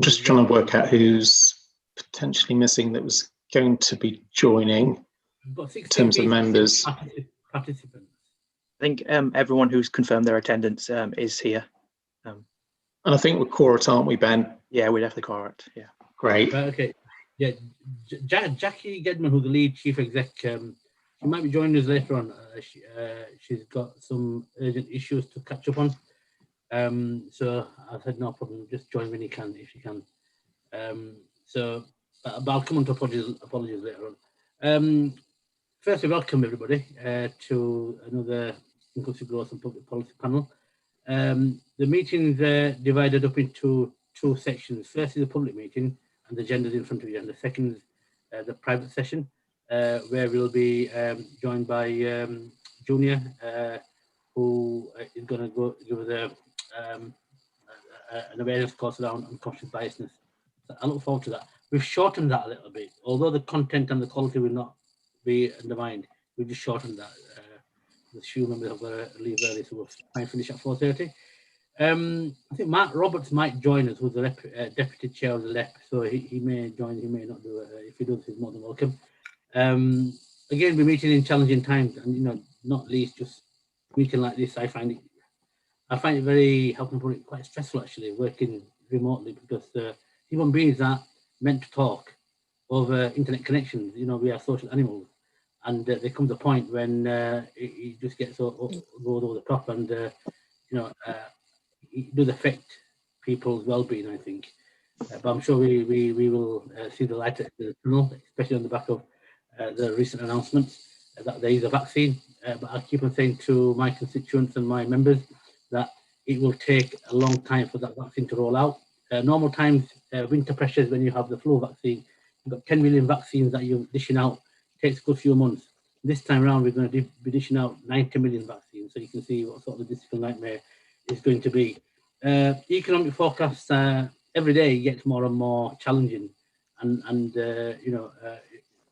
Just trying to work out who's potentially missing that was going to be joining in terms of members. Participants. I think everyone who's confirmed their attendance is here. And I think we're Court, aren't we, Ben? Yeah, we're definitely Court. Yeah. Great. Okay. Yeah, Jackie Gedman, who's the lead chief exec, she might be joining us later on. She's got some urgent issues to catch up on. So I said no problem. Just join when you can, if you can. But I'll come on to apologies later on. Firstly, welcome everybody to another Inclusive Growth and Public Policy panel. The meeting's divided up into two sections. First is the public meeting, and the agenda's in front of you, and the second is the private session, where we'll be joined by Junior, who is going to go give us an awareness course around unconscious biasness. So I look forward to that. We've shortened that a little bit, although the content and the quality will not be undermined. We've just shortened that. The few members have got to leave early, so we'll try and finish at 4:30. I think Mark Roberts might join us, who's the deputy chair of the LEP, so he may join, he may not do it. If he does, he's more than welcome. Again, we're meeting in challenging times, and not least just meeting like this. I find it very, how can I put it, quite stressful actually, working remotely, because human beings are meant to talk over internet connections. We are social animals, and there comes a point when it just gets goes over the top, and it does affect people's well-being, I think. But I'm sure we will see the light at the tunnel, especially on the back of the recent announcements that there is a vaccine. But I keep on saying to my constituents and my members that it will take a long time for that vaccine to roll out. Normal times, winter pressures, when you have the flu vaccine, you've got 10 million vaccines that you're dishing out. It takes a good few months. This time around, we're going to be dishing out 90 million vaccines, so you can see what sort of logistical nightmare is going to be. Economic forecasts every day gets more and more challenging, and the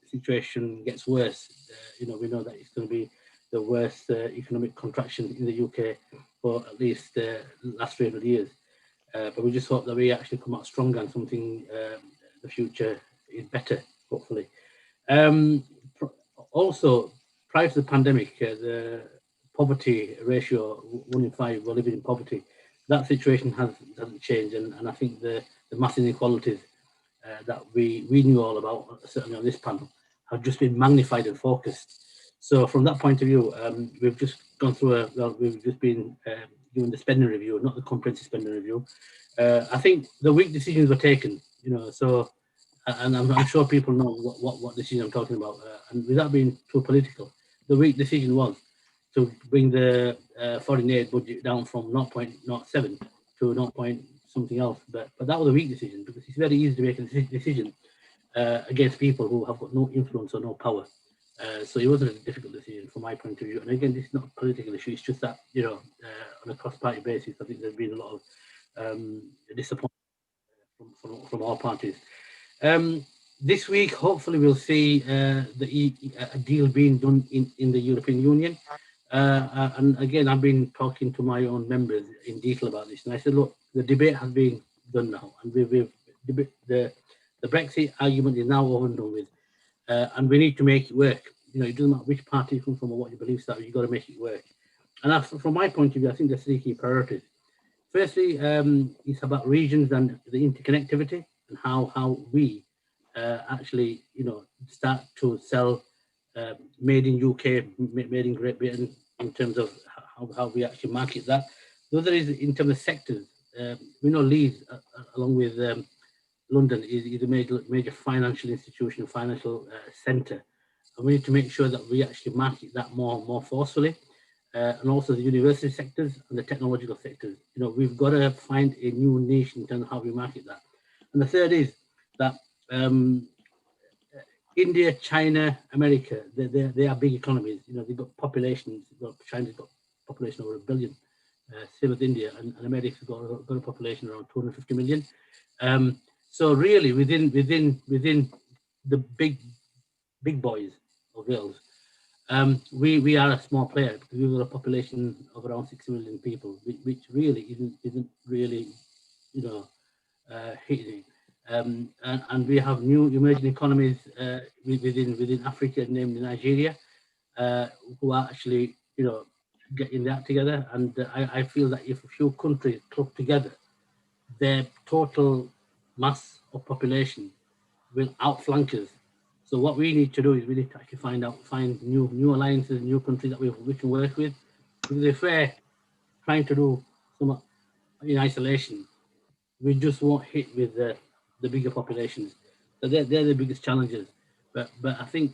situation gets worse. We know that it's going to be the worst economic contraction in the UK for at least the last 300 years. But we just hope that we actually come out stronger and something, the future is better, hopefully. Also, prior to the pandemic, the poverty ratio, 1 in 5 were living in poverty. That situation hasn't changed, and I think the mass inequalities that we knew all about, certainly on this panel, have just been magnified and focused. So from that point of view, we've just gone through we've just been doing the spending review, not the comprehensive spending review. I think the weak decisions were taken, so, and I'm sure people know what decision I'm talking about. And without being too political, the weak decision was to bring the foreign aid budget down from 0.07 to 0. Something else. But that was a weak decision, because it's very easy to make a decision against people who have got no influence or no power. So it wasn't a difficult decision from my point of view. And again, this is not a political issue. It's just that, on a cross-party basis, I think there's been a lot of disappointment from all parties. This week, hopefully, we'll see a deal being done in the European Union. And again, I've been talking to my own members in detail about this. And I said, look, the debate has been done now. And the Brexit argument is now over and done with. And we need to make it work. It doesn't matter which party you come from or what your beliefs are, you've got to make it work. And from my point of view, I think there's 3 key priorities. Firstly, it's about regions and the interconnectivity, and how we actually, start to sell made in UK, made in Great Britain, in terms of how we actually market that. The other is in terms of sectors. We know Leeds, along with London, is a major financial institution, financial centre, and we need to make sure that we actually market that more forcefully. And also the university sectors and the technological sectors. We've got to find a new niche in terms of how we market that. And the third is that India, China, America, they are big economies. They've got populations. China's got population over 1 billion. Same with India, and America's got a population around 250 million. So really, within the big boys or girls, we are a small player, because we've got a population of around 60 million people, which really isn't really, hitting it. And we have new emerging economies within Africa, namely Nigeria, who are actually, getting that together. And I feel that if a few countries club together, their total mass of population will outflank us. So what we need to do is we need to actually find new alliances, new countries that we can work with. Because if we're trying to do some in isolation, we just won't hit with the bigger populations. So they're the biggest challenges. But I think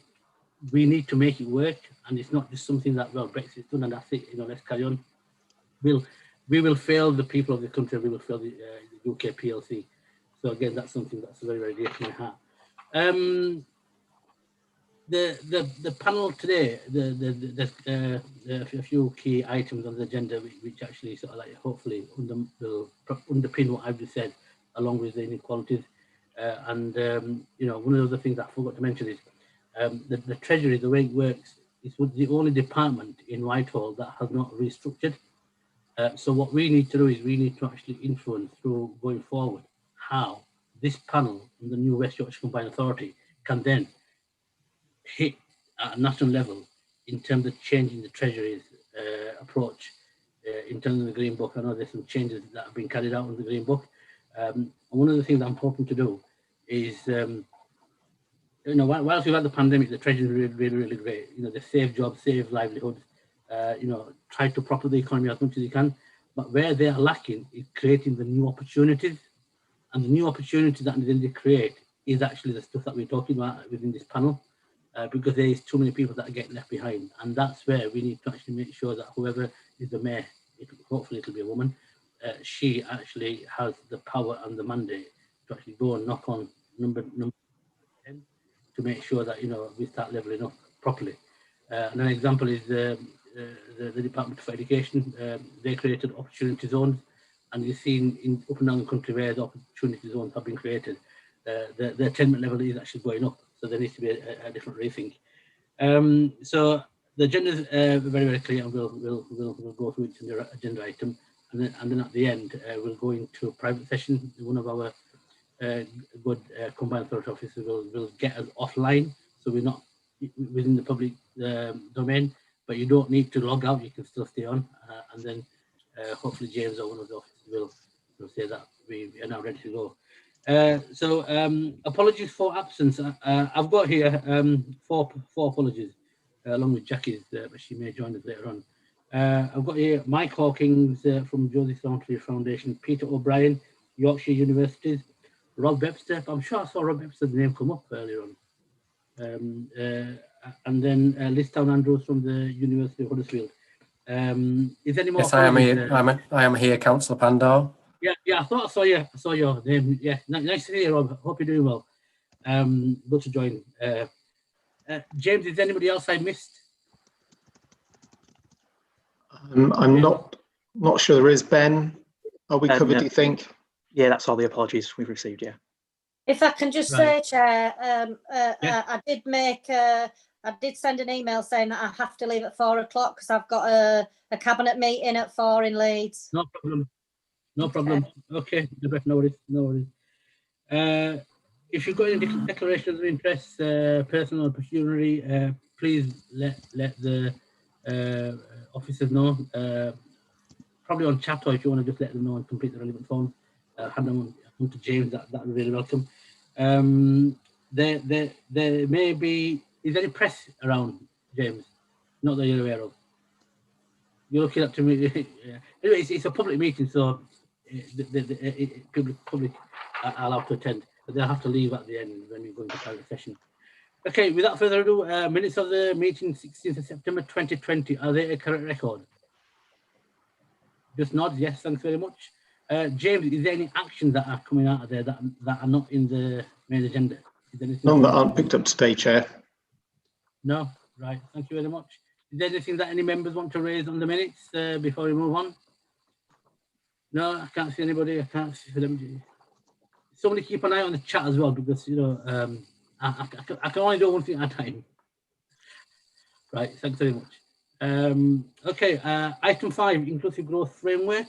we need to make it work, and it's not just something that, well, Brexit's done and that's it, let's carry on. We will fail the people of the country, we will fail the UK PLC. So again, that's something that's very, very dear to my heart. The panel today, there's a few key items on the agenda which actually sort of like hopefully will underpin what I've just said, along with the inequalities. One of the other things I forgot to mention is the Treasury, the way it works, is the only department in Whitehall that has not restructured. So what we need to do is we need to actually influence through going forward how this panel and the new West Yorkshire Combined Authority can then hit at a national level in terms of changing the Treasury's approach in terms of the Green Book. I know there's some changes that have been carried out in the Green Book. And one of the things I'm hoping to do is, whilst we've had the pandemic, the Treasury is really, really great. They save jobs, save livelihoods, try to prop up the economy as much as you can. But where they are lacking is creating the new opportunities. And the new opportunities that they create is actually the stuff that we're talking about within this panel. Because there is too many people that are getting left behind, and that's where we need to actually make sure that whoever is the mayor, hopefully it'll be a woman, she actually has the power and the mandate to actually go and knock on number 10 to make sure that we start leveling up properly. And an example is the Department for Education. They created opportunity zones, and you've seen up and down the country where the opportunity zones have been created, the attainment level is actually going up. So there needs to be a different rethink. So the agenda is very, very clear, and we'll go through each agenda item, and then at the end we'll go into a private session. One of our good combined authority officers will get us offline, so we're not within the public domain. But you don't need to log out; you can still stay on, and then hopefully James or one of the officers will say that we are now ready to go. So apologies for absence. I've got here four apologies along with Jackie's, but she may join us later on. I've got here Mike Hawkins from Joseph Thorntree Foundation, Peter O'Brien, Yorkshire Universities, Rob Webster. I'm sure I saw Rob Webster's name come up earlier on. And then Liz Town Andrews from the University of Huddersfield. Is there any more? Yes, I am here. I am here, Councillor Pandor. Yeah, I thought I saw your name. Yeah, nice to see you, Rob. Hope you're doing well. Good to join. James, is there anybody else I missed? I'm not sure there is. Ben, are we covered, No. do you think? Yeah, that's all the apologies we've received, yeah. If I can just say, Chair, I did send an email saying that I have to leave at 4 o'clock because I've got a cabinet meeting at 4 in Leeds. No problem. No problem. Okay, no worries. If you've got any declarations of interest, personal or pecuniary, please let the officers know. Probably on chat, or if you want to just let them know and complete the relevant forms, hand them on to James. That would be really welcome. There may be. Is there any press around, James? Not that you're aware of. You're looking up to me. Anyway, it's a public meeting, so public are allowed to attend, but they'll have to leave at the end when we go into private session. Okay, without further ado, minutes of the meeting 16th of September 2020. Are they a correct record? Just nod. Yes, thanks very much. James, is there any actions that are coming out of there that are not in the main agenda? None that aren't picked up today, Chair. No? Right, thank you very much. Is there anything that any members want to raise on the minutes before we move on? No, I can't see anybody. I can't see them. Somebody keep an eye on the chat as well, because I can only do one thing at a time. Right, thanks very much. Okay, item 5, inclusive growth framework.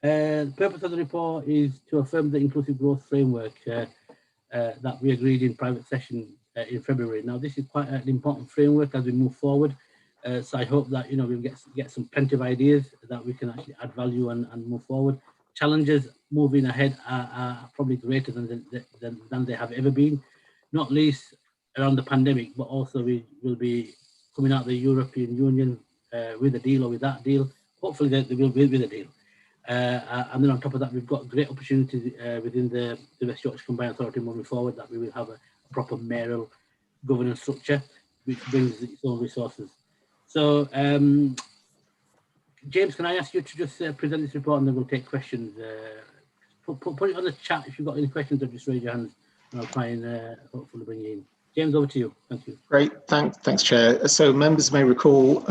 The purpose of the report is to affirm the inclusive growth framework that we agreed in private session in February. Now, this is quite an important framework as we move forward. So I hope that we'll get some plenty of ideas that we can actually add value and move forward. Challenges moving ahead are probably greater than they have ever been, not least around the pandemic, but also we will be coming out of the European Union with a deal or with that deal. Hopefully they will be with a deal. And then on top of that, we've got great opportunities within the West Yorkshire Combined Authority moving forward, that we will have a proper mayoral governance structure, which brings its own resources. So, James, can I ask you to just present this report, and then we'll take questions. Put it on the chat if you've got any questions, or just raise your hands, and I'll try and hopefully bring you in. James, over to you. Thank you. Great, thanks, Chair. So members may recall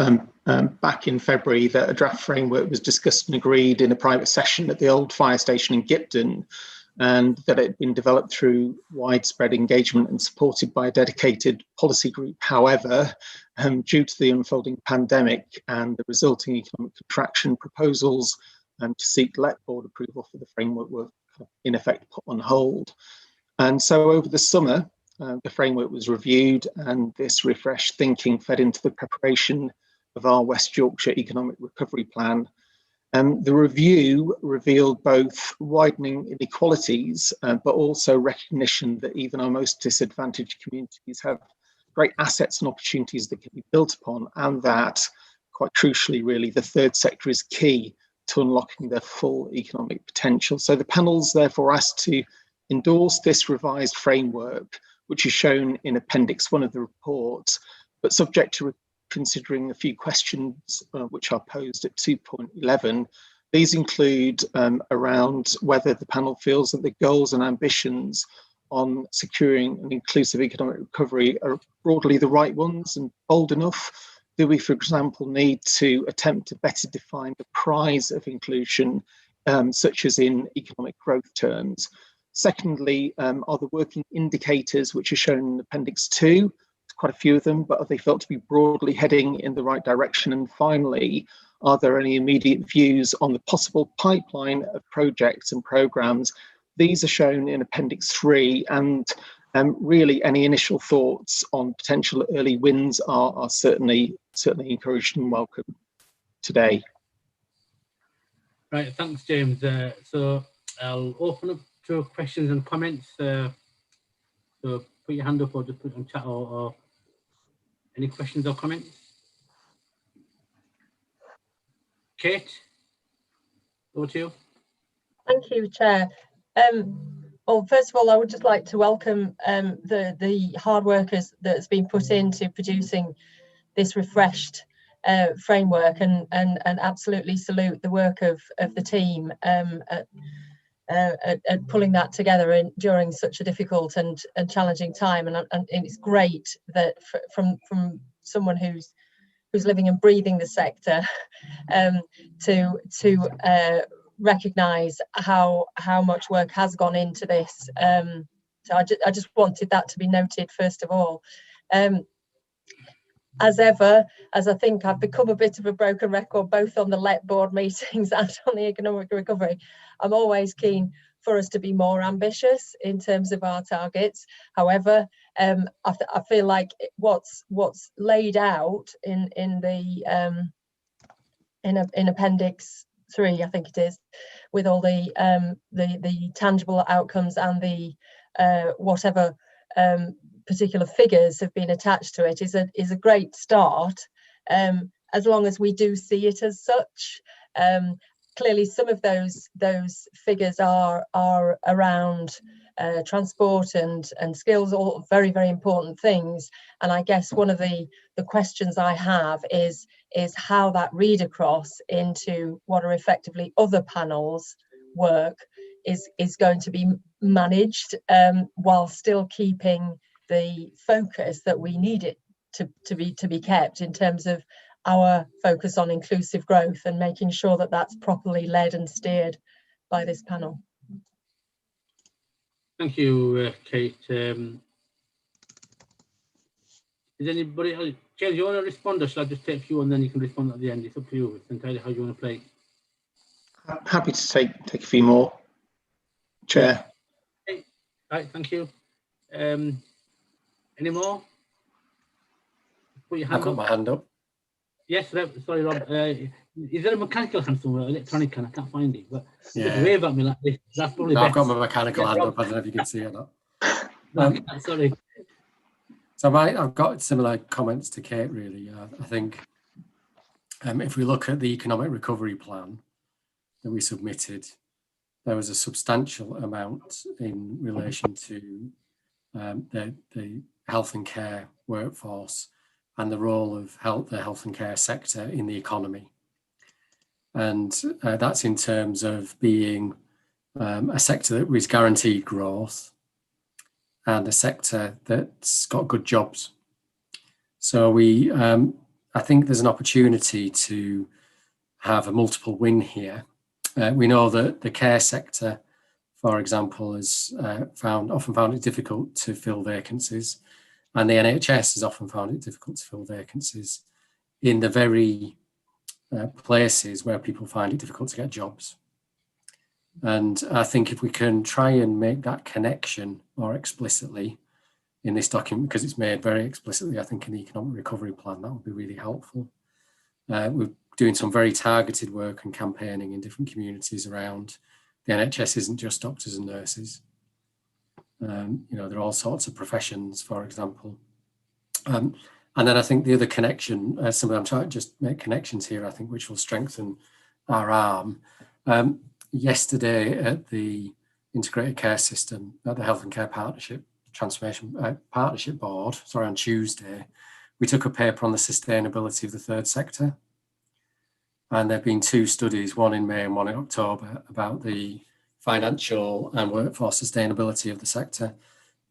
back in February that a draft framework was discussed and agreed in a private session at the old fire station in Gipton, and that it had been developed through widespread engagement and supported by a dedicated policy group. However, due to the unfolding pandemic and the resulting economic contraction, proposals to seek LET board approval for the framework were in effect put on hold. And so over the summer, the framework was reviewed, and this refreshed thinking fed into the preparation of our West Yorkshire Economic Recovery Plan. The review revealed both widening inequalities, but also recognition that even our most disadvantaged communities have great assets and opportunities that can be built upon, and that, quite crucially really, the third sector is key to unlocking their full economic potential. So the panel's therefore asked to endorse this revised framework, which is shown in Appendix 1 of the report, but subject to considering a few questions which are posed at 2.11. These include around whether the panel feels that the goals and ambitions on securing an inclusive economic recovery are broadly the right ones and bold enough. Do we, for example, need to attempt to better define the prize of inclusion, such as in economic growth terms? Secondly, are the working indicators, which are shown in Appendix 2, quite a few of them, but are they felt to be broadly heading in the right direction? And finally, are there any immediate views on the possible pipeline of projects and programmes? These are shown in Appendix 3, and really any initial thoughts on potential early wins are certainly encouraged and welcome today. Right, thanks, James. So I'll open up to questions and comments. So put your hand up or just put it on chat, or any questions or comments? Kate, over to you. Thank you, Chair. Well, first of all, I would just like to welcome the hard work that's been put into producing this refreshed framework, and absolutely salute the work of the team at pulling that together during such a difficult and challenging time. And it's great that from someone who's living and breathing the sector, to recognise how much work has gone into this. So I just wanted that to be noted first of all. As ever, as I think I've become a bit of a broken record, both on the LET board meetings and on the economic recovery, I'm always keen for us to be more ambitious in terms of our targets. However, I feel like what's laid out in Appendix 3, I think it is, with all the tangible outcomes and the whatever particular figures have been attached to it, is a great start, as long as we do see it as such. Clearly, some of those figures are around transport and skills, all very, very important things. And I guess one of the questions I have is how that read across into what are effectively other panels' work is going to be managed, while still keeping the focus that we need it to be kept in terms of our focus on inclusive growth, and making sure that that's properly led and steered by this panel. Thank you, Kate. Is anybody else? James, you want to respond, or shall I just take you and then you can respond at the end? It's up to you. It's entirely how you want to play. Happy to take a few more, Chair. Okay. Right, thank you. Any more? Put your hand I've got up. my hand up. Yes, sorry, Rob. Is there a mechanical hand somewhere, electronic hand? I can't find it, but just Yeah. wave at me like this. That's probably No, best. I've got my mechanical Yeah, hand Rob. up. I don't know if you can see it or No, not. sorry. So I've got similar comments to Kate, really. I think if we look at the economic recovery plan that we submitted, there was a substantial amount in relation to the health and care workforce and the role of the health and care sector in the economy. And that's in terms of being a sector that was guaranteed growth and a sector that's got good jobs. So I think there's an opportunity to have a multiple win here. We know that the care sector, for example, has often found it difficult to fill vacancies, and the NHS has often found it difficult to fill vacancies in the very places where people find it difficult to get jobs. And I think if we can try and make that connection more explicitly in this document, because it's made very explicitly, I think, in the economic recovery plan, that would be really helpful. We're doing some very targeted work and campaigning in different communities around the NHS isn't just doctors and nurses. There are all sorts of professions, for example. And then I think the other connection, I'm trying to just make connections here, I think, which will strengthen our arm. Yesterday at the Integrated Care System, at the Health and Care Partnership Transformation Partnership Board, on Tuesday, we took a paper on the sustainability of the third sector. And there have been two studies, one in May and one in October, about the financial and workforce sustainability of the sector,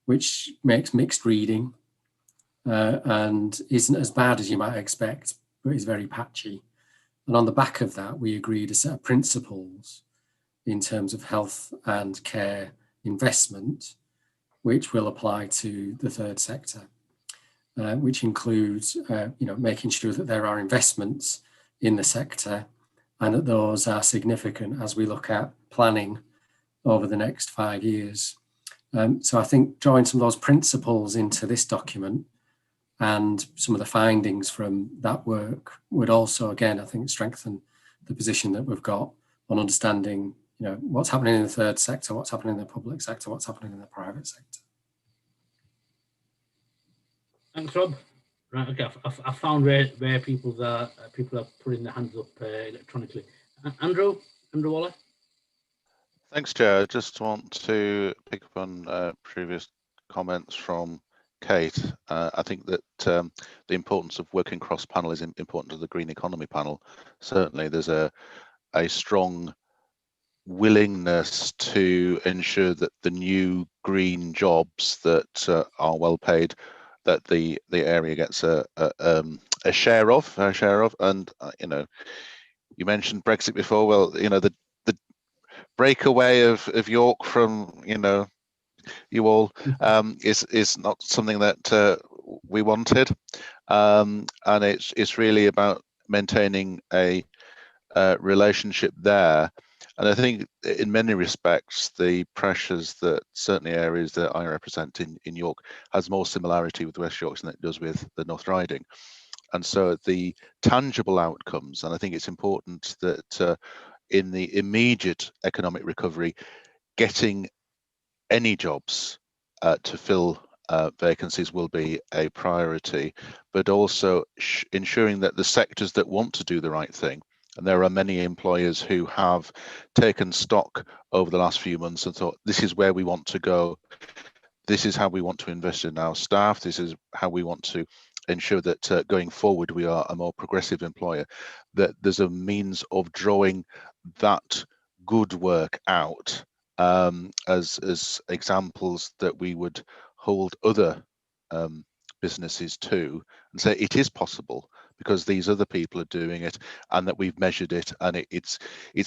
which makes mixed reading and isn't as bad as you might expect, but is very patchy. And on the back of that, we agreed a set of principles in terms of health and care investment, which will apply to the third sector, which includes making sure that there are investments in the sector and that those are significant as we look at planning over the next 5 years. So I think drawing some of those principles into this document and some of the findings from that work would also, again, I think, strengthen the position that we've got on understanding, what's happening in the third sector, what's happening in the public sector, what's happening in the private sector. Thanks, Rob. Right, okay. I found where people are putting their hands up electronically. Andrew Waller. Thanks, Chair. I just want to pick up on previous comments from Kate. I think that the importance of working cross-panel is important to the Green Economy Panel. Certainly, there's a strong willingness to ensure that the new green jobs that are well paid, that the area gets a share of, and you mentioned Brexit before. Well, the breakaway of York from you all is not something that we wanted, and it's really about maintaining a relationship there. And I think in many respects, the pressures that certainly areas that I represent in York has more similarity with West Yorkshire than it does with the North Riding. And so the tangible outcomes, and I think it's important that in the immediate economic recovery, getting any jobs to fill vacancies will be a priority, but also ensuring that the sectors that want to do the right thing, and there are many employers who have taken stock over the last few months and thought, this is where we want to go. This is how we want to invest in our staff. This is how we want to ensure that going forward, we are a more progressive employer, that there's a means of drawing that good work out as examples that we would hold other businesses to and say it is possible because these other people are doing it and that we've measured it and it's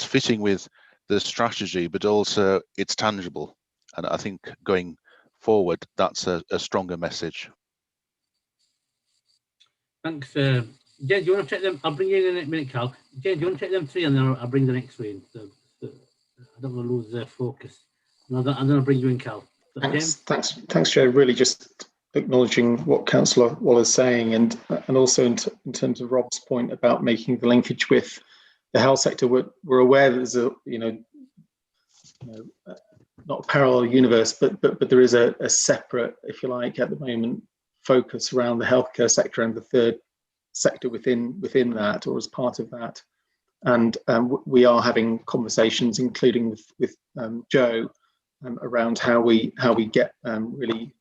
fitting with the strategy, but also it's tangible. And I think going forward, that's a stronger message. Thanks. Jen, do you want to check them? I'll bring you in a minute, Cal. Jen, do you want to check them three and then I'll bring the next three in? So I don't want to lose their focus. And I'm going to bring you in, Cal. Thanks, Joe. Really just acknowledging what Councillor Waller's saying, and also in terms of Rob's point about making the linkage with the health sector. We're aware that there's a not a parallel universe, but there is a separate, if you like, at the moment, focus around the healthcare sector and the third sector within that, or as part of that. And we are having conversations, including with Joe, around how we get really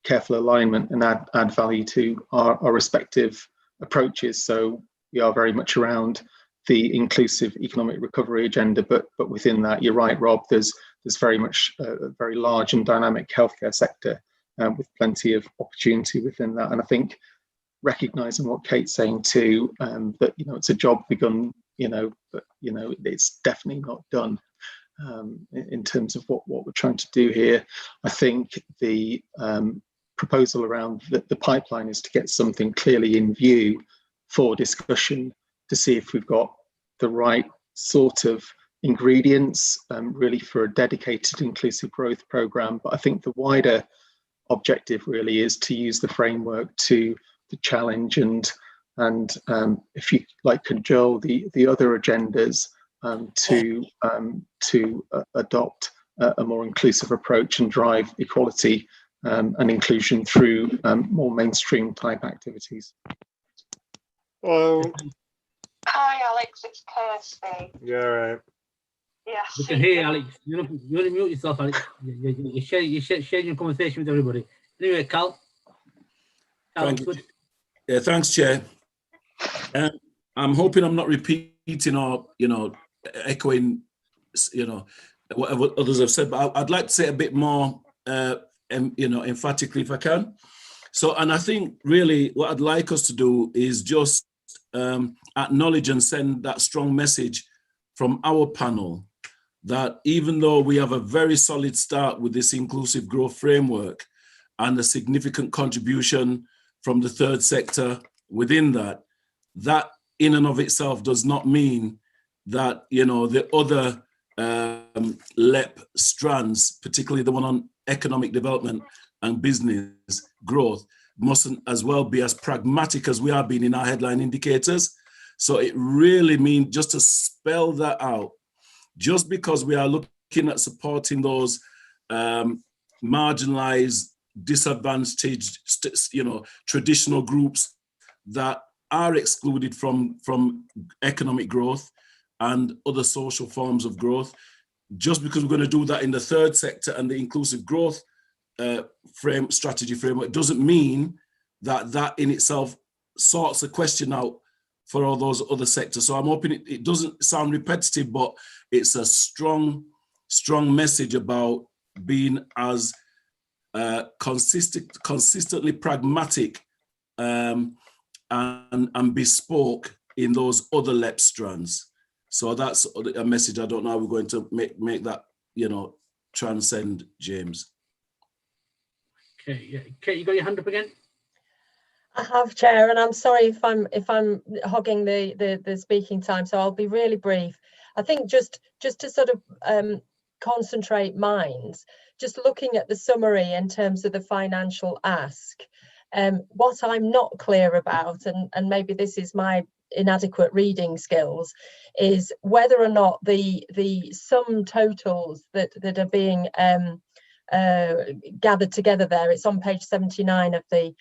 careful alignment and add value to our respective approaches. So we are very much around the inclusive economic recovery agenda, but within that, you're right, Rob, there's very much a very large and dynamic healthcare sector with plenty of opportunity within that. And I think recognising what Kate's saying too, that it's a job begun, but it's definitely not done in terms of what we're trying to do here. I think the proposal around the pipeline is to get something clearly in view for discussion to see if we've got the right sort of ingredients really for a dedicated inclusive growth programme. But I think the wider objective really is to use the framework to challenge and if you like, cajole the other agendas to adopt a more inclusive approach and drive equality and inclusion through more mainstream type activities. Hi Alex, it's Kirsty. Yeah, right. Yes. We can hear you, Alex. You want to mute yourself, Alex. You're sharing your conversation with everybody. Anyway, Cal. Thank you. Yeah, thanks, Chair. I'm hoping I'm not repeating or echoing whatever others have said, but I'd like to say a bit more emphatically if I can. So, and I think really what I'd like us to do is just acknowledge and send that strong message from our panel that even though we have a very solid start with this inclusive growth framework and a significant contribution from the third sector within that, that in and of itself does not mean that, the other LEP strands, particularly the one on economic development and business growth, mustn't as well be as pragmatic as we are being in our headline indicators. So it really means, just to spell that out, just because we are looking at supporting those marginalized, disadvantaged, traditional groups that are excluded from economic growth and other social forms of growth, just because we're going to do that in the third sector and the inclusive growth strategy framework, doesn't mean that in itself sorts the question out for all those other sectors. So I'm hoping it doesn't sound repetitive, but it's a strong message about being as consistently pragmatic and bespoke in those other LEP strands. So that's a message. I don't know how we're going to make that, transcend, James. Okay, yeah. Kate, you got your hand up again? I have, Chair, and I'm sorry if I'm hogging the speaking time, so I'll be really brief. I think just to sort of concentrate minds, just looking at the summary in terms of the financial ask, what I'm not clear about, and maybe this is my inadequate reading skills, is whether or not the sum totals that are being gathered together there. It's on page 79 of the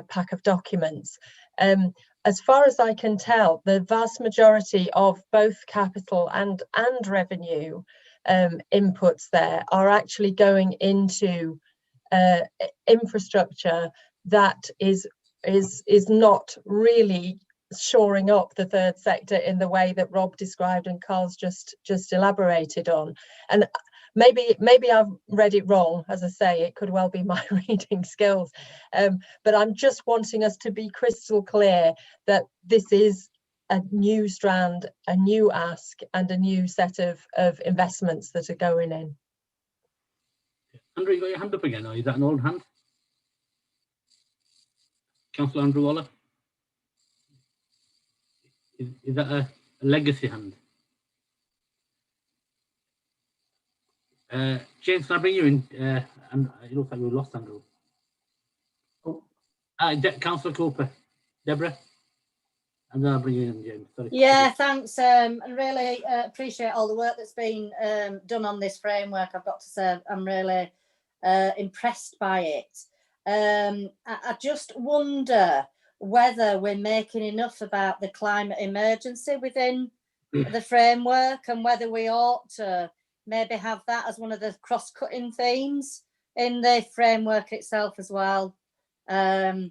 pack of documents. As far as I can tell, the vast majority of both capital and revenue inputs there are actually going into infrastructure that is not really shoring up the third sector in the way that Rob described and Carl's just elaborated on. And maybe I've read it wrong. As I say, it could well be my reading skills, but I'm just wanting us to be crystal clear that this is a new strand, a new ask, and a new set of investments that are going in. Andrew, you got your hand up again, or is that an old hand? Councillor Andrew Waller? Is that a legacy hand? James, can I bring you in? And it looks like we lost Andrew. Oh. Councillor Cooper, Deborah, and then I'll bring you in, James. Sorry. Yeah, thanks. And really appreciate all the work that's been done on this framework. I've got to say, I'm really impressed by it. I just wonder whether we're making enough about the climate emergency within the framework, and whether we ought to maybe have that as one of the cross-cutting themes in the framework itself as well. Other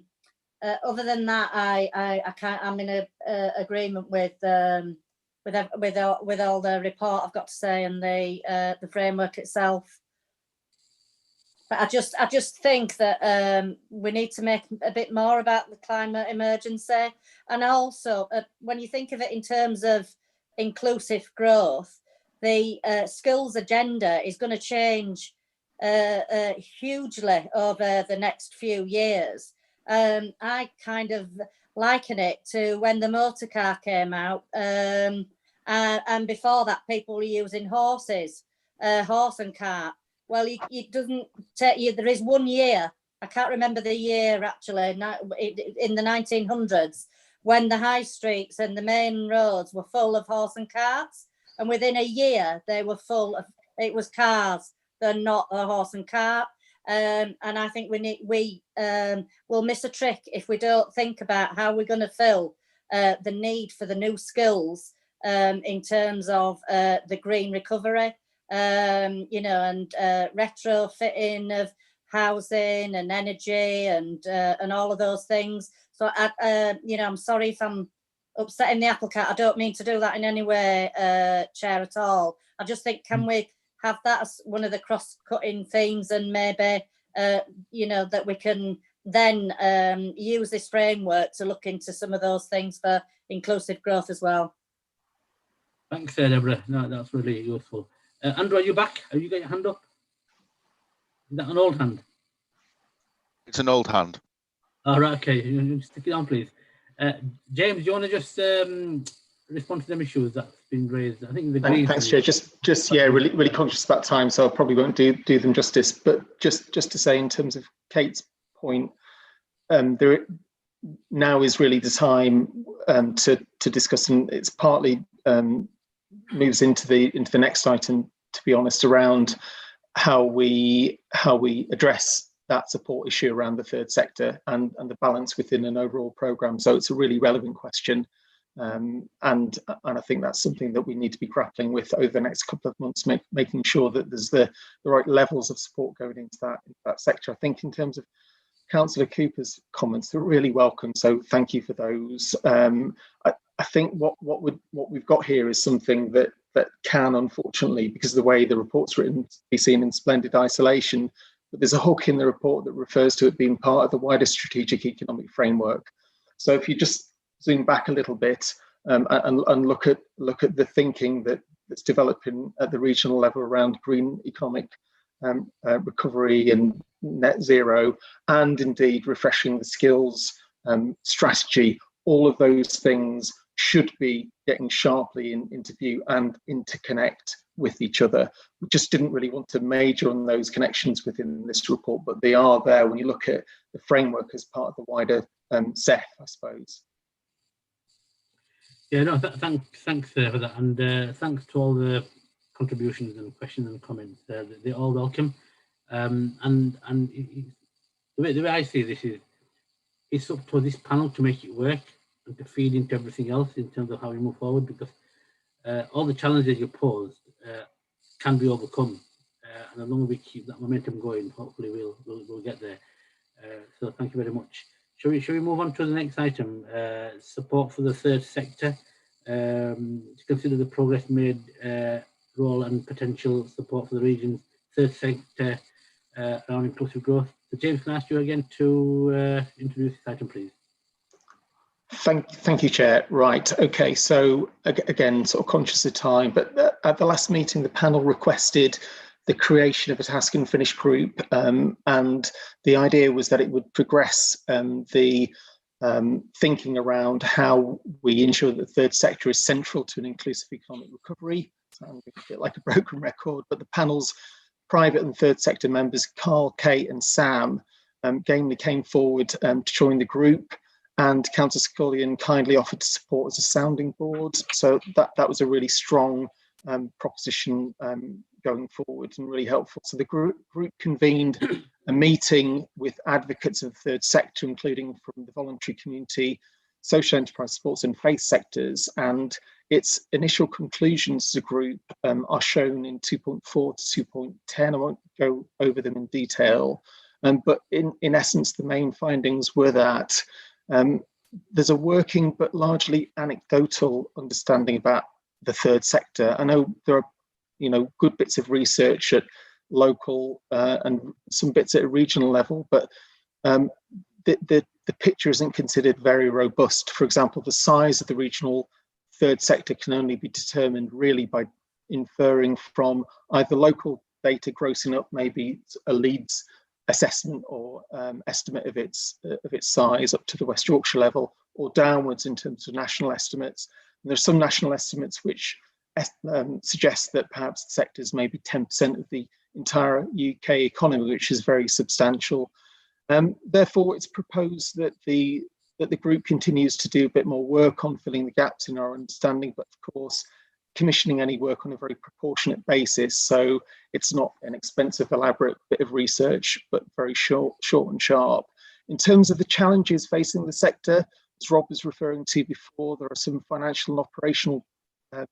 than that, I'm in agreement with all the report, I've got to say, and the framework itself. But I just think that we need to make a bit more about the climate emergency, and also when you think of it in terms of inclusive growth, the skills agenda is going to change hugely over the next few years. I kind of liken it to when the motor car came out, and before that people were using horses, horse and cart. Well, it doesn't take you, there is 1 year, I can't remember the year actually, in the 1900s, when the high streets and the main roads were full of horse and carts, and within a year they were full of, it was cars, they're not a horse and cart. And I think we'll miss a trick if we don't think about how we're going to fill the need for the new skills in terms of the green recovery, and retrofitting of housing and energy and all of those things. So I'm sorry if I'm upsetting the apple cart. I don't mean to do that in any way, Chair, at all. I just think, can we have that as one of the cross-cutting themes, and maybe that we can then use this framework to look into some of those things for inclusive growth as well. Thanks, Deborah. No, that's really useful. Andrew, are you back? Have you got your hand up? Is that an old hand? It's an old hand. All right, okay. You stick it on, please. James, do you want to just respond to them issues that's been raised? I think the thanks, Chair. Just really conscious about time, so I probably won't do them justice. But just to say, in terms of Kate's point, there now is really the time to discuss, and it's partly moves into the next item, to be honest, around how we address that support issue around the third sector and the balance within an overall programme. So it's a really relevant question, and I think that's something that we need to be grappling with over the next couple of months, making sure that there's the right levels of support going into that sector. I think in terms of Councillor Cooper's comments, they're really welcome, so thank you for those. I think what we've got here is something that can, unfortunately, because of the way the report's written, be seen in splendid isolation. But there's a hook in the report that refers to it being part of the wider strategic economic framework. So if you just zoom back a little bit and look at the thinking that's developing at the regional level around green economic recovery and net zero, and indeed refreshing the skills strategy, all of those things should be getting sharply into view and interconnect with each other. We just didn't really want to major on those connections within this report, but they are there when you look at the framework as part of the wider SEF, I suppose. Yeah, no, thanks for that, and thanks to all the contributions and questions and comments. They're all welcome, and the way I see this is, it's up to this panel to make it work and to feed into everything else in terms of how we move forward, because all the challenges you posed can be overcome, and as long as we keep that momentum going, hopefully we'll get there. So thank you very much. Shall we move on to the next item? Support for the third sector. To consider the progress made, role and potential support for the region's third sector around inclusive growth. So James, can I ask you again to introduce this item, please? Thank you, Chair. Right, okay, so again, sort of conscious of time, but at the last meeting, the panel requested the creation of a task and finish group, and the idea was that it would progress the thinking around how we ensure that the third sector is central to an inclusive economic recovery. Sounding a bit like a broken record, but the panel's private and third sector members, Carl, Kate and Sam, gamely came forward to join the group, and Councillor Scullion kindly offered to support as a sounding board. So that was a really strong proposition going forward and really helpful. So the group convened a meeting with advocates of the third sector, including from the voluntary community, social enterprise, sports and faith sectors, and its initial conclusions as a group are shown in 2.4 to 2.10. I won't go over them in detail, but in essence, the main findings were that there's a working but largely anecdotal understanding about the third sector. I know there are, good bits of research at local and some bits at a regional level, but the picture isn't considered very robust. For example, the size of the regional third sector can only be determined really by inferring from either local data grossing up maybe a Leeds assessment or estimate of its size up to the West Yorkshire level, or downwards in terms of national estimates. And there's some national estimates which suggest that perhaps the sector is maybe 10% of the entire UK economy, which is very substantial. Therefore, it's proposed that the group continues to do a bit more work on filling the gaps in our understanding, but of course, commissioning any work on a very proportionate basis. So it's not an expensive, elaborate bit of research, but very short and sharp. In terms of the challenges facing the sector, as Rob was referring to before, there are some financial and operational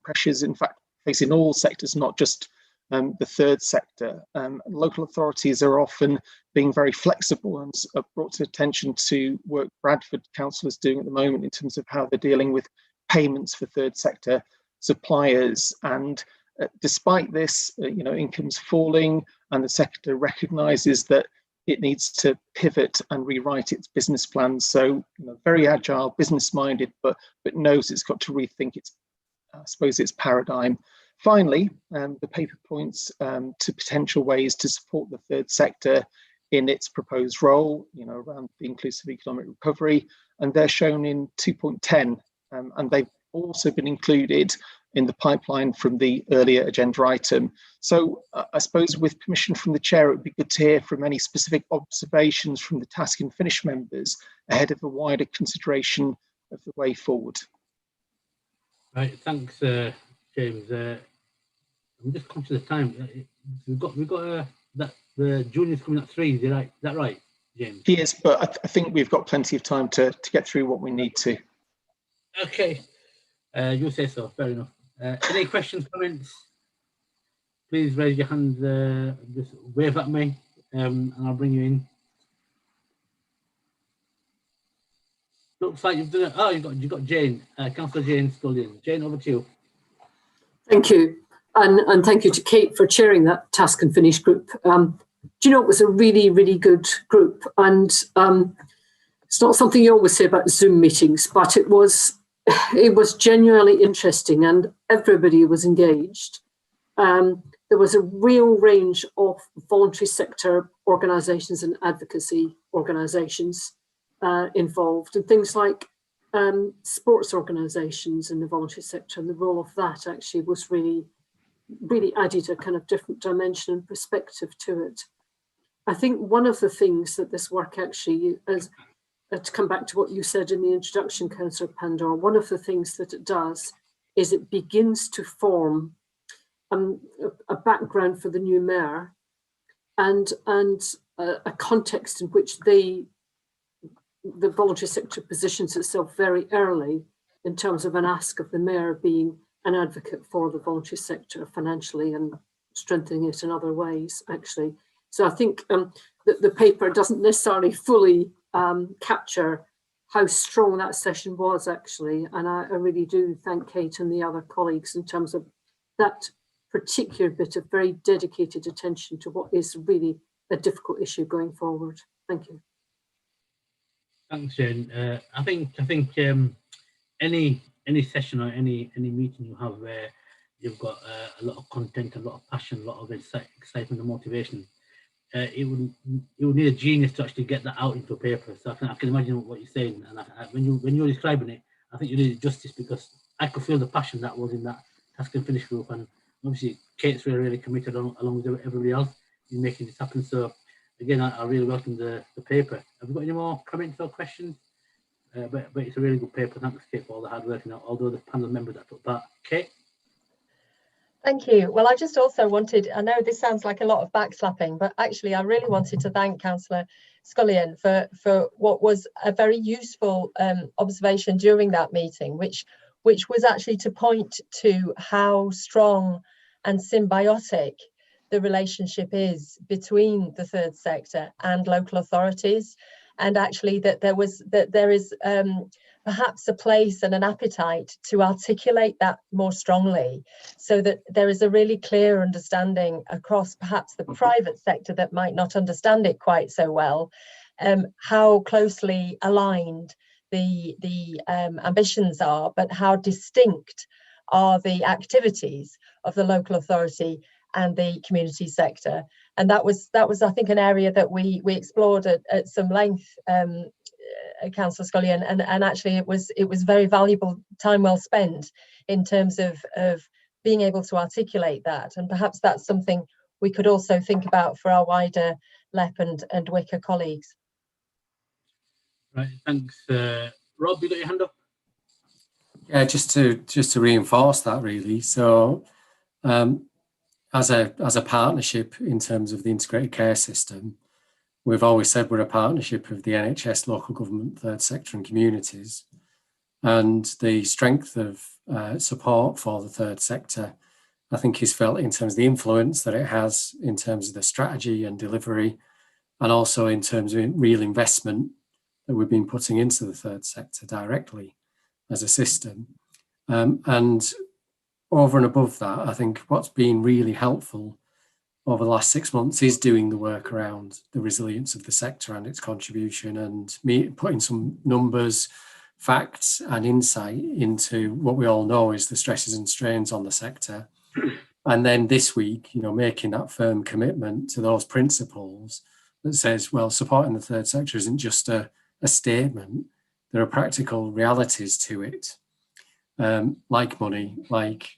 pressures, in fact, facing all sectors, not just the third sector. Local authorities are often being very flexible and brought to attention to work Bradford Council is doing at the moment in terms of how they're dealing with payments for third sector suppliers. And despite this, income's falling, and the sector recognises that it needs to pivot and rewrite its business plans. So, very agile, business-minded, but knows it's got to rethink its, I suppose, its paradigm. Finally, the paper points to potential ways to support the third sector in its proposed role, around the inclusive economic recovery, and they're shown in 2.10, and they've also been included in the pipeline from the earlier agenda item. So I suppose with permission from the chair, it would be good to hear from any specific observations from the task and finish members ahead of a wider consideration of the way forward. Right, thanks, James. I'm just conscious of time. We've got that the junior's coming at 3. Is that right, James? Yes, but I think we've got plenty of time to get through what we need to. Okay, you say so. Fair enough. Any questions, comments? Please raise your hand. Just wave at me, and I'll bring you in. Looks like you've done it. Oh, you've got Jane, Councillor Jane Scullion. Jane, over to you. Thank you, and thank you to Kate for chairing that task and finish group. Do you know, it was a really, really good group, and it's not something you always say about Zoom meetings, but it was genuinely interesting, and everybody was engaged. There was a real range of voluntary sector organisations and advocacy organisations involved, and things like sports organisations in the voluntary sector, and the role of that actually was really added a kind of different dimension and perspective to it. I think one of the things that this work actually is, to come back to what you said in the introduction, Councillor Pandor, one of the things that it does is it begins to form a background for the new mayor and a context in which the voluntary sector positions itself very early in terms of an ask of the mayor being an advocate for the voluntary sector financially and strengthening it in other ways, actually. So I think that the paper doesn't necessarily fully capture how strong that session was, actually. And I really do thank Kate and the other colleagues in terms of that particular bit of very dedicated attention to what is really a difficult issue going forward. Thank you. Thanks, Jane. I think any session or any meeting you have where you've got a lot of content, a lot of passion, a lot of excitement and motivation, it would need a genius to actually get that out into a paper. So I can imagine what you're saying, and when you're describing it, I think you did it justice, because I could feel the passion that was in that task and finish group, and obviously Kate's really committed along with everybody else. making this happen. So again, I really welcome the paper. Have we got any more comments or questions? But it's a really good paper. Thanks, Kate, for all the hard work and although the panel members that took part. Kate? Thank you. Well, I just also wanted, I know this sounds like a lot of backslapping, but actually I really wanted to thank Councillor Scullion for what was a very useful observation during that meeting, which was actually to point to how strong and symbiotic the relationship is between the third sector and local authorities, and actually that there is perhaps a place and an appetite to articulate that more strongly, so that there is a really clear understanding across perhaps the private sector that might not understand it quite so well, how closely aligned the ambitions are, but how distinct are the activities of the local authority and the community sector. And that was I think an area that we explored at some length, Councillor Scullion, and actually it was very valuable time well spent in terms of being able to articulate that, and perhaps that's something we could also think about for our wider LEP and WYCA colleagues. Right, thanks. Rob, you got your hand up? Yeah, just to reinforce that really. So as a partnership in terms of the integrated care system, we've always said we're a partnership of the NHS, local government, third sector and communities. And the strength of support for the third sector, I think, is felt in terms of the influence that it has in terms of the strategy and delivery, and also in terms of real investment that we've been putting into the third sector directly as a system. And over and above that, I think what's been really helpful over the last 6 months is doing the work around the resilience of the sector and its contribution, and putting some numbers, facts and insight into what we all know is the stresses and strains on the sector. And then this week, making that firm commitment to those principles that says, well, supporting the third sector isn't just a statement, there are practical realities to it, like money, like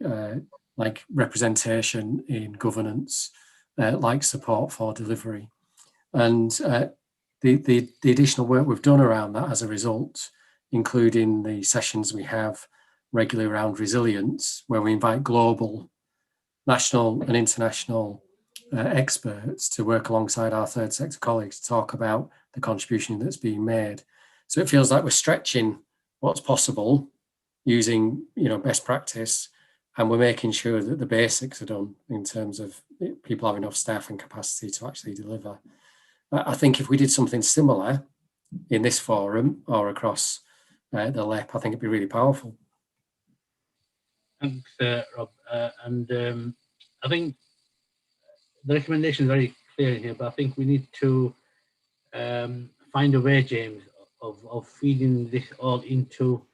representation in governance, like support for delivery. And the additional work we've done around that as a result, including the sessions we have regularly around resilience, where we invite global, national and international experts to work alongside our third sector colleagues to talk about the contribution that's being made. So it feels like we're stretching what's possible using best practice, and we're making sure that the basics are done in terms of people have enough staff and capacity to actually deliver. I think if we did something similar in this forum or across the LEP, I think it'd be really powerful. Thanks, Rob. And I think the recommendation is very clear here, but I think we need to find a way, James, of feeding this all into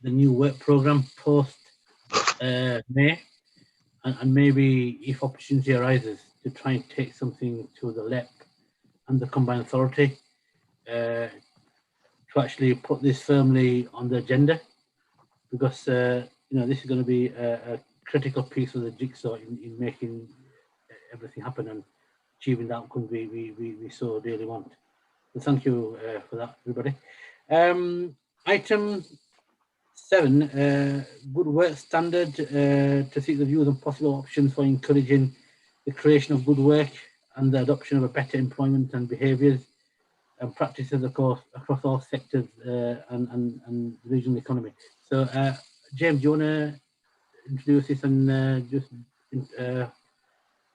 the new work programme post May, and maybe if opportunity arises to try and take something to the LEP and the combined authority to actually put this firmly on the agenda, because this is going to be a critical piece of the jigsaw in making everything happen and achieving the outcome we so dearly want. So thank you for that, everybody. Item 7, good work standard, to seek the views on possible options for encouraging the creation of good work and the adoption of a better employment and behaviours and practices across all sectors and the regional economy. So, James, do you want to introduce this and just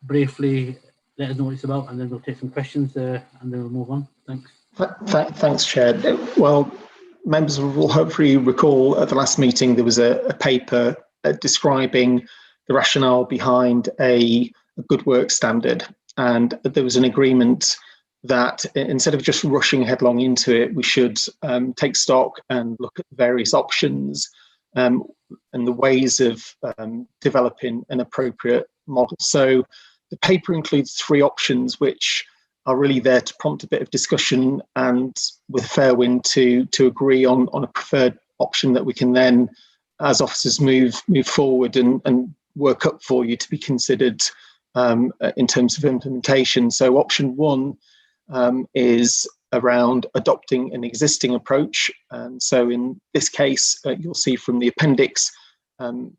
briefly let us know what it's about, and then we'll take some questions and then we'll move on. Thanks. Thanks, Chair. Well, members will hopefully recall at the last meeting there was a paper describing the rationale behind a good work standard, and there was an agreement that instead of just rushing headlong into it, we should take stock and look at various options and the ways of developing an appropriate model. So the paper includes 3 options which are really there to prompt a bit of discussion and with fair wind to agree on a preferred option that we can then, as officers, move forward and work up for you to be considered in terms of implementation. So option 1 is around adopting an existing approach. So in this case, you'll see from the appendix,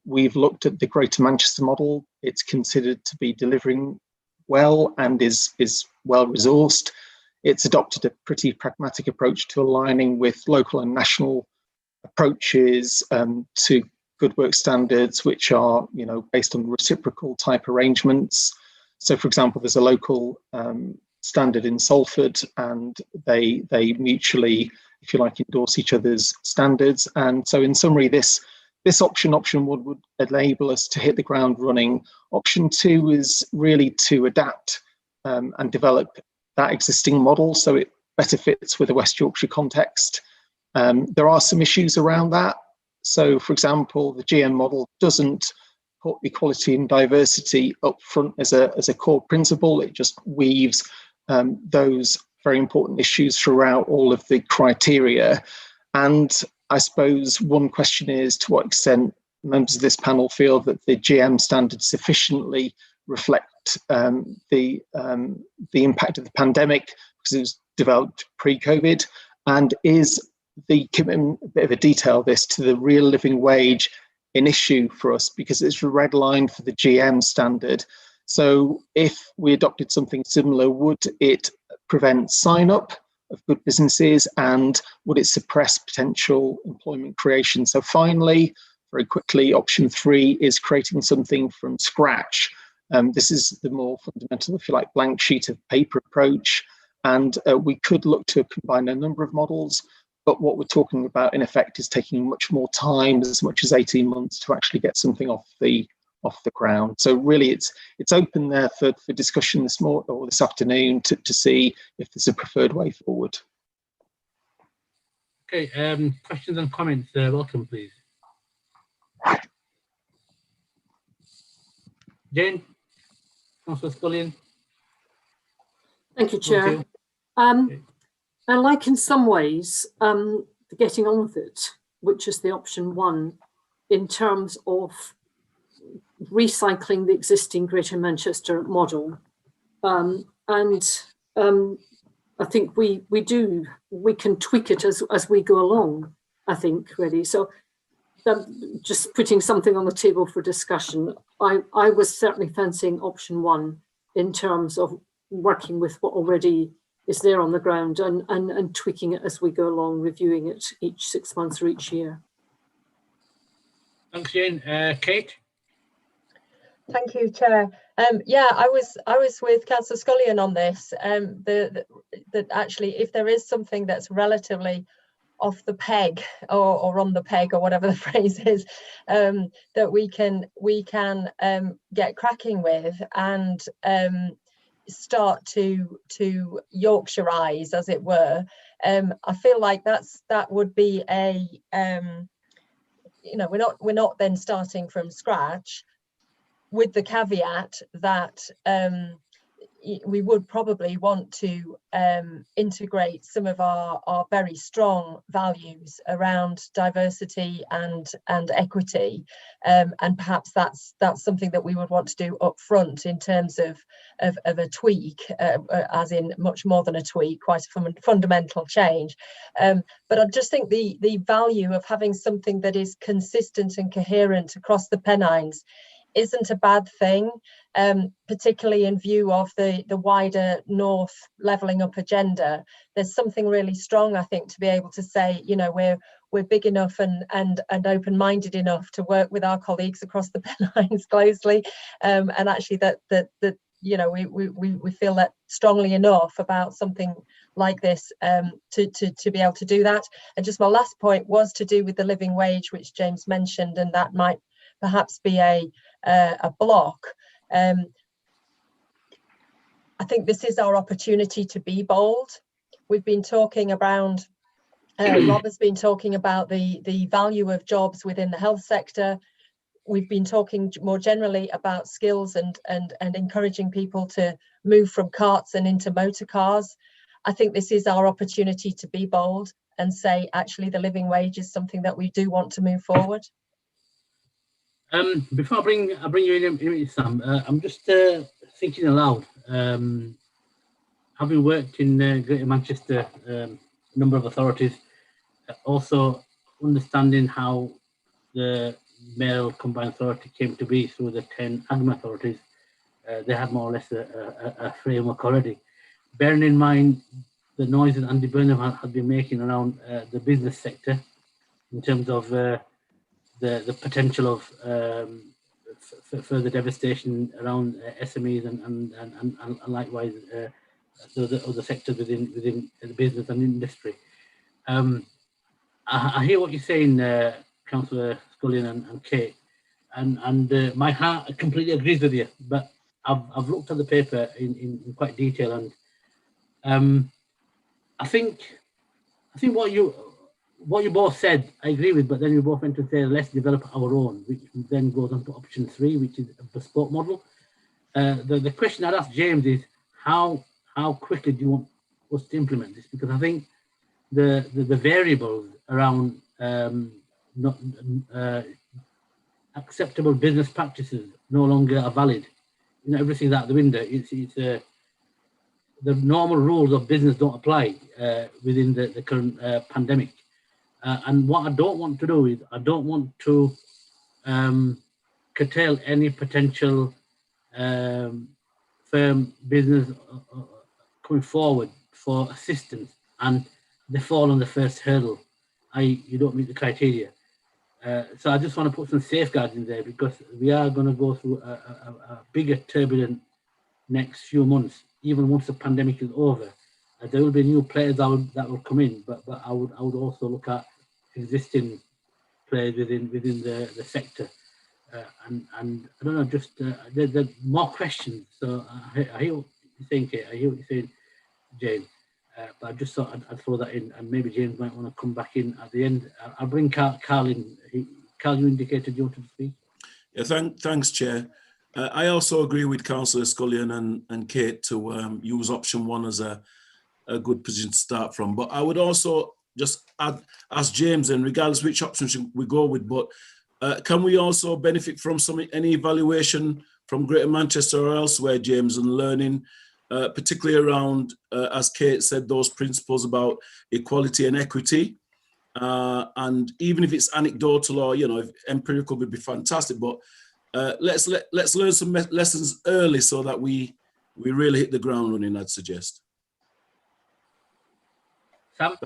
we've looked at the Greater Manchester model. It's considered to be delivering well and is well resourced. It's adopted a pretty pragmatic approach to aligning with local and national approaches to good work standards, which are, based on reciprocal type arrangements. So, for example, there's a local standard in Salford, and they mutually, if you like, endorse each other's standards. And so, in summary, this option 1 would enable us to hit the ground running. Option 2 is really to adapt and develop that existing model so it better fits with the West Yorkshire context. There are some issues around that. So, for example, the GM model doesn't put equality and diversity up front as a core principle. It just weaves those very important issues throughout all of the criteria. And I suppose one question is, to what extent members of this panel feel that the GM standards sufficiently reflect the impact of the pandemic, because it was developed pre-COVID, and is the commitment, a bit of a detail this, to the real living wage an issue for us, because it's a red line for the GM standard. So if we adopted something similar, would it prevent sign-up of good businesses, and would it suppress potential employment creation? So finally, very quickly, option 3 is creating something from scratch. This is the more fundamental, if you like, blank sheet of paper approach. And we could look to combine a number of models, but what we're talking about in effect is taking much more time, as much as 18 months, to actually get something off the ground. So really it's open there for discussion this morning or this afternoon to see if there's a preferred way forward. Okay, questions and comments, welcome please. Jane, Councillor Scullion. Thank you, Chair. And like in some ways, the getting on with it, which is the option 1, in terms of recycling the existing Greater Manchester model. I think we can tweak it as we go along, I think, really. So just putting something on the table for discussion, I was certainly fancying option 1 in terms of working with what already is there on the ground and tweaking it as we go along, reviewing it each 6 months or each year. Thanks, Jane. Kate? Thank you, Chair. Yeah, I was with Councillor Scullion on this. That actually, if there is something that's relatively off the peg or on the peg or whatever the phrase is, that we can get cracking with and start to Yorkshireize, as it were. I feel like that would be a we're not then starting from scratch, with the caveat that we would probably want to integrate some of our very strong values around diversity and equity, and perhaps that's something that we would want to do up front in terms of a tweak, as in much more than a tweak, quite a fundamental change. But I just think the value of having something that is consistent and coherent across the Pennines isn't a bad thing, particularly in view of the wider North levelling up agenda. There's something really strong, I think, to be able to say, we're big enough and open-minded enough to work with our colleagues across the Pennines closely, and actually that we feel that strongly enough about something like this to be able to do that. And just my last point was to do with the living wage, which James mentioned, and that might perhaps be a block. I think this is our opportunity to be bold. We've been talking around, Rob has been talking about the value of jobs within the health sector. We've been talking more generally about skills and encouraging people to move from carts and into motor cars. I think this is our opportunity to be bold and say, actually, the living wage is something that we do want to move forward. Before I bring you in, Sam, I'm just thinking aloud. Having worked in Greater Manchester, a number of authorities, also understanding how the Mayoral Combined Authority came to be through the 10 AGMA authorities, they had more or less a framework already. Bearing in mind the noises Andy Burnham had been making around the business sector in terms of the potential of further devastation around SMEs and likewise the other sectors within the business and industry. I hear what you're saying, Councillor Scullion and Kate, and my heart completely agrees with you. But I've looked at the paper in quite detail, and I think what you both said, I agree with. But then you both went to say let's develop our own, which then goes on to option 3, which is a bespoke model. The question I'd ask James is how quickly do you want us to implement this? Because I think the variables around not acceptable business practices no longer are valid. You know, everything's out the window. It's the normal rules of business don't apply within the current pandemic. And what I don't want to do is I don't want to curtail any potential firm business coming forward for assistance, and they fall on the first hurdle, i.e. you don't meet the criteria. So I just want to put some safeguards in there, because we are going to go through a bigger turbulent next few months, even once the pandemic is over. There will be new players that will come in, but I would also look at existing players within the sector. And I don't know, just there's more questions. So I hear what you're saying, Kate. I hear what you're saying, James. But I just thought I'd throw that in, and maybe James might want to come back in at the end. I'll bring Carl in. Carl, you indicated you wanted to speak. Yeah, thanks, Chair. I also agree with Councillor Scullion and Kate to use option 1 as a good position to start from. But I would also just ask James, and regardless which option should we go with, but can we also benefit from any evaluation from Greater Manchester or elsewhere, James, and learning, particularly around, as Kate said, those principles about equality and equity? And even if it's anecdotal or, you know, if empirical would be fantastic, but let's learn some lessons early so that we really hit the ground running, I'd suggest. Sam?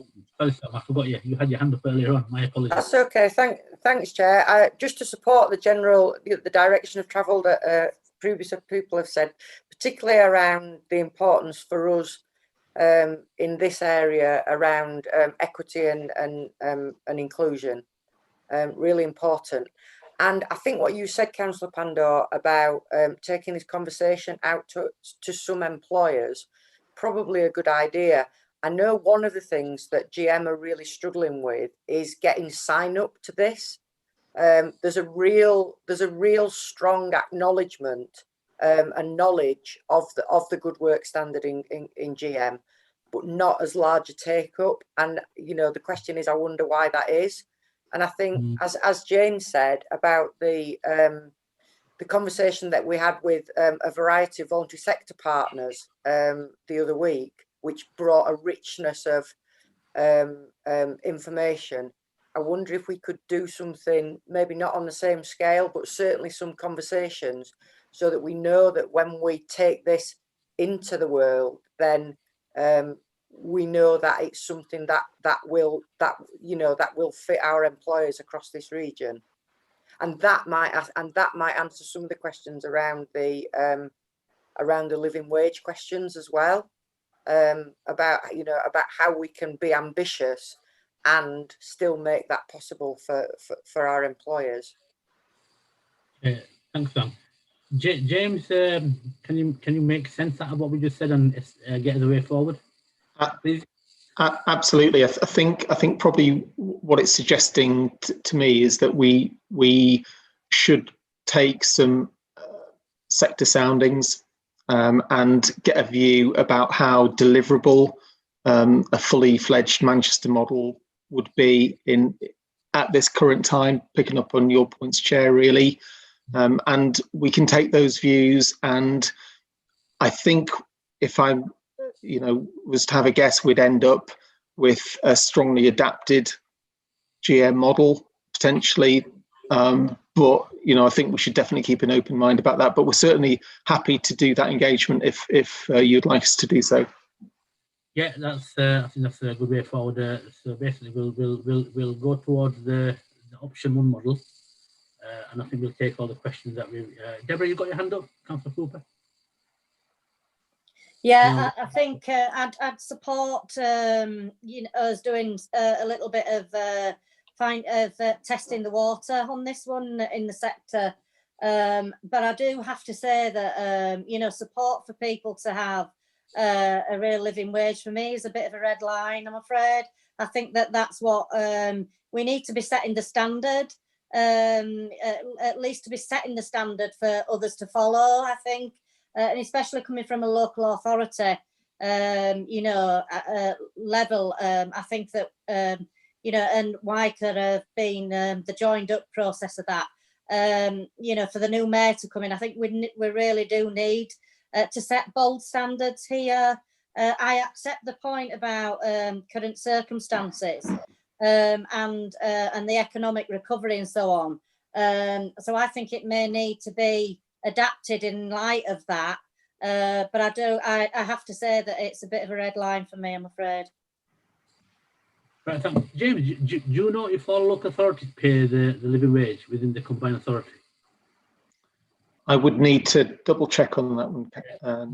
Sorry, Sam, I forgot you. You had your hand up earlier on. My apologies. That's okay. Thanks, Chair. Just to support the direction of travel that previous people have said, particularly around the importance for us in this area around equity and inclusion, really important. And I think what you said, Councillor Pandor, about taking this conversation out to some employers, probably a good idea. I know one of the things that GM are really struggling with is getting sign up to this. There's a real strong acknowledgement and knowledge of the good work standard in GM, but not as large a take up. And you know, the question is, I wonder why that is. And I think, as Jane said about the conversation that we had with a variety of voluntary sector partners the other week, which brought a richness of information. I wonder if we could do something, maybe not on the same scale, but certainly some conversations, so that we know that when we take this into the world, then we know that it's something that will fit our employers across this region, and that might answer some of the questions around the living wage questions as well. About how we can be ambitious and still make that possible for our employers. Thanks, Sam. James, can you make sense out of what we just said and get the way forward, please? Absolutely. I think probably what it's suggesting to me is that we should take some sector soundings and get a view about how deliverable a fully fledged Manchester model would be at this current time, picking up on your points, Chair, really. And we can take those views and I think if I, was to have a guess, we'd end up with a strongly adapted GM model potentially. But I think we should definitely keep an open mind about that. But we're certainly happy to do that engagement if you'd like us to do so. Yeah, I think that's a good way forward. So basically, we'll go towards the option 1 model, and I think we'll take all the questions that we. Deborah, you got your hand up, Councillor Cooper. Yeah, I think I'd support us doing a little bit of testing the water on this one in the sector. But I do have to say that support for people to have a real living wage for me is a bit of a red line, I'm afraid. I think that's what we need to be setting the standard, at least to be setting the standard for others to follow, I think. And especially coming from a local authority, level, I think that, and WYCA have been the joined up process of that. For the new mayor to come in, I think we really do need to set bold standards here. I accept the point about current circumstances and the economic recovery and so on. So I think it may need to be adapted in light of that, but I have to say that it's a bit of a red line for me, I'm afraid. Right, thanks. James, do you know if all local authorities pay the living wage within the combined authority? I would need to double check on that one,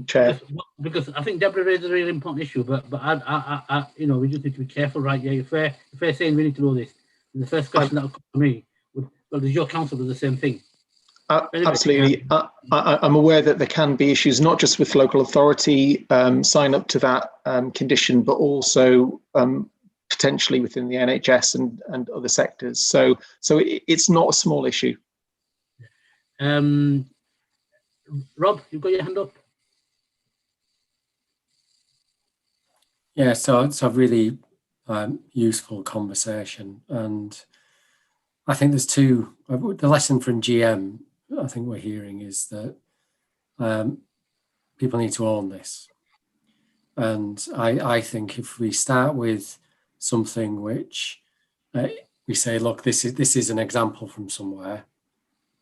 Chair. Because I think Deborah raised a really important issue, but I we just need to be careful, right? Yeah, if we're saying we need to know this, and the first question that will come to me would, well, does your council do the same thing? Absolutely. I'm aware that there can be issues, not just with local authority sign up to that condition, but also potentially within the NHS and other sectors. So it's not a small issue. Rob, you've got your hand up. Yeah, so it's a really useful conversation, and I think there's the lesson from GM I think we're hearing is that people need to own this. And I think if we start with something which we say, look, this is an example from somewhere,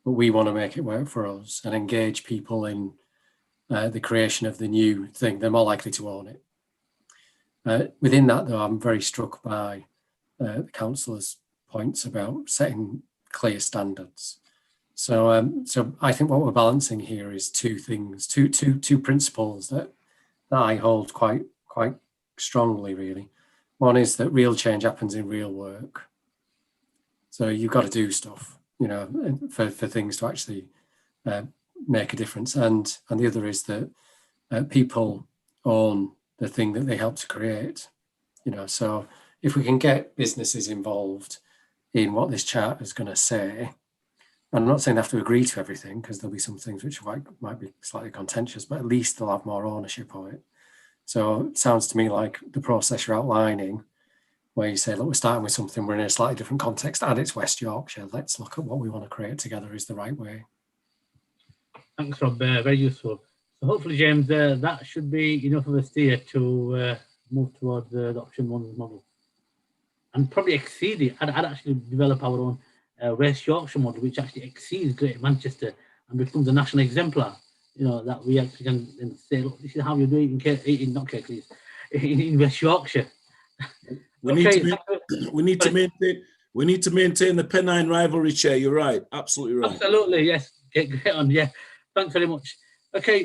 but we want to make it work for us and engage people in the creation of the new thing, they're more likely to own it. Within that, though, I'm very struck by the councillor's points about setting clear standards. So I think what we're balancing here is two things, two principles that I hold quite strongly, really. One is that real change happens in real work. So you've got to do stuff, for things to actually make a difference. And the other is that people own the thing that they help to create. So if we can get businesses involved in what this charter is going to say, I'm not saying they have to agree to everything, because there'll be some things which might be slightly contentious, but at least they'll have more ownership of it. So it sounds to me like the process you're outlining, where you say, look, we're starting with something, we're in a slightly different context, and it's West Yorkshire, let's look at what we want to create together, is the right way. Thanks, Rob. Very useful. So hopefully, James, that should be enough of a steer to move towards the option 1 model. And probably exceed it. I'd actually develop our own West Yorkshire model, which actually exceeds Greater Manchester and becomes a national exemplar. That we actually can say, look, this is how you do it in West Yorkshire. We need to maintain the Pennine rivalry, Chair. You're right, absolutely right. Absolutely, yes. Get on, yeah. Thanks very much. Okay,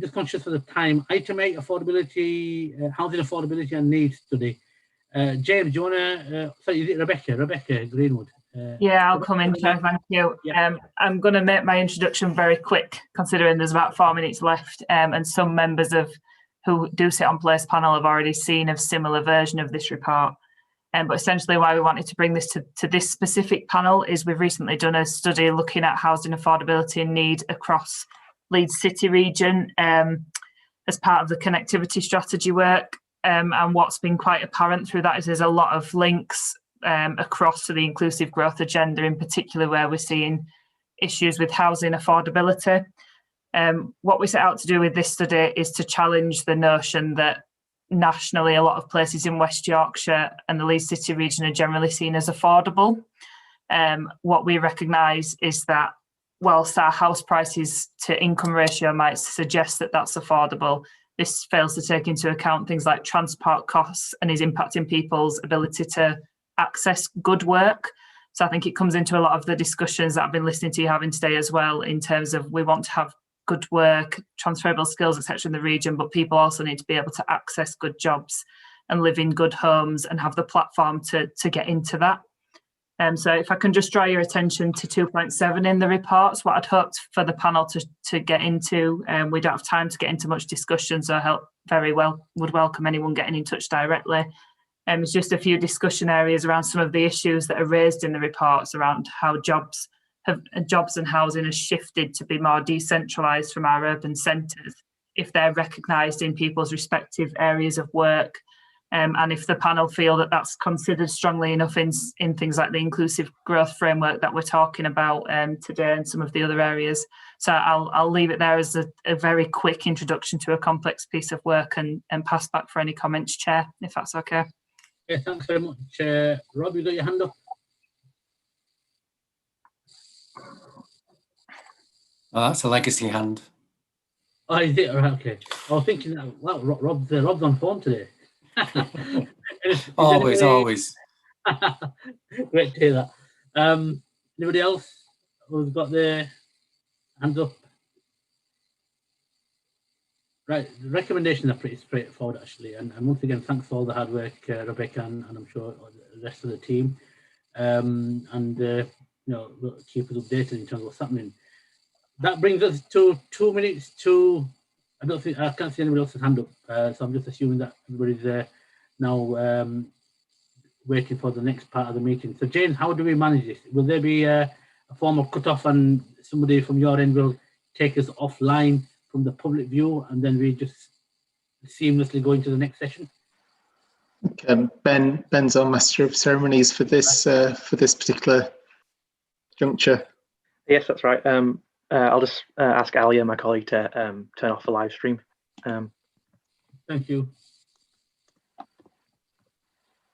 just conscious of the time. Item 8, affordability, housing affordability and needs study. James, do you want to? Sorry, is it Rebecca Greenwood? Yeah, I'll come in, Chair. Thank you. Yeah. I'm going to make my introduction very quick, considering there's about 4 minutes left, and some members who do sit on Place Panel have already seen a similar version of this report. But essentially, why we wanted to bring this to this specific panel is we've recently done a study looking at housing affordability and need across Leeds City region as part of the connectivity strategy work. And what's been quite apparent through that is there's a lot of links across to the inclusive growth agenda, in particular where we're seeing issues with housing affordability. What we set out to do with this study is to challenge the notion that nationally a lot of places in West Yorkshire and the Leeds City region are generally seen as affordable. What we recognise is that whilst our house prices to income ratio might suggest that that's affordable, this fails to take into account things like transport costs and is impacting people's ability to access good work. So I think it comes into a lot of the discussions that I've been listening to you having today as well, in terms of we want to have good work, transferable skills, etc. in the region, but people also need to be able to access good jobs and live in good homes and have the platform to get into that. So if I can just draw your attention to 2.7 in the reports, what I'd hoped for the panel to get into, we don't have time to get into much discussion, so I would welcome anyone getting in touch directly. It's just a few discussion areas around some of the issues that are raised in the reports around how jobs and housing has shifted to be more decentralised from our urban centres, if they're recognised in people's respective areas of work. And if the panel feel that that's considered strongly enough in things like the inclusive growth framework that we're talking about today and some of the other areas. So I'll leave it there as a very quick introduction to a complex piece of work and pass back for any comments, Chair, if that's okay. Yeah, thanks very much. Rob, you got your hand up? That's a legacy hand. Oh, is it? Okay. I was thinking that, well, Rob's on phone today. Always. Great to hear that. Anybody else who's got their hands up? Right, the recommendations are pretty straightforward actually, and once again, thanks for all the hard work, Rebecca, and I'm sure the rest of the team, you know, keep us updated in terms of what's happening. That brings us to 2 minutes to. I can't see anybody else's hand up, so I'm just assuming that everybody's now waiting for the next part of the meeting. So, James, how do we manage this? Will there be a formal cut-off and somebody from your end will take us offline from the public view, and then we just seamlessly go into the next session? Ben's our master of ceremonies for this particular juncture. Yes, that's right. I'll just ask Alia, my colleague, to turn off the live stream. Thank you.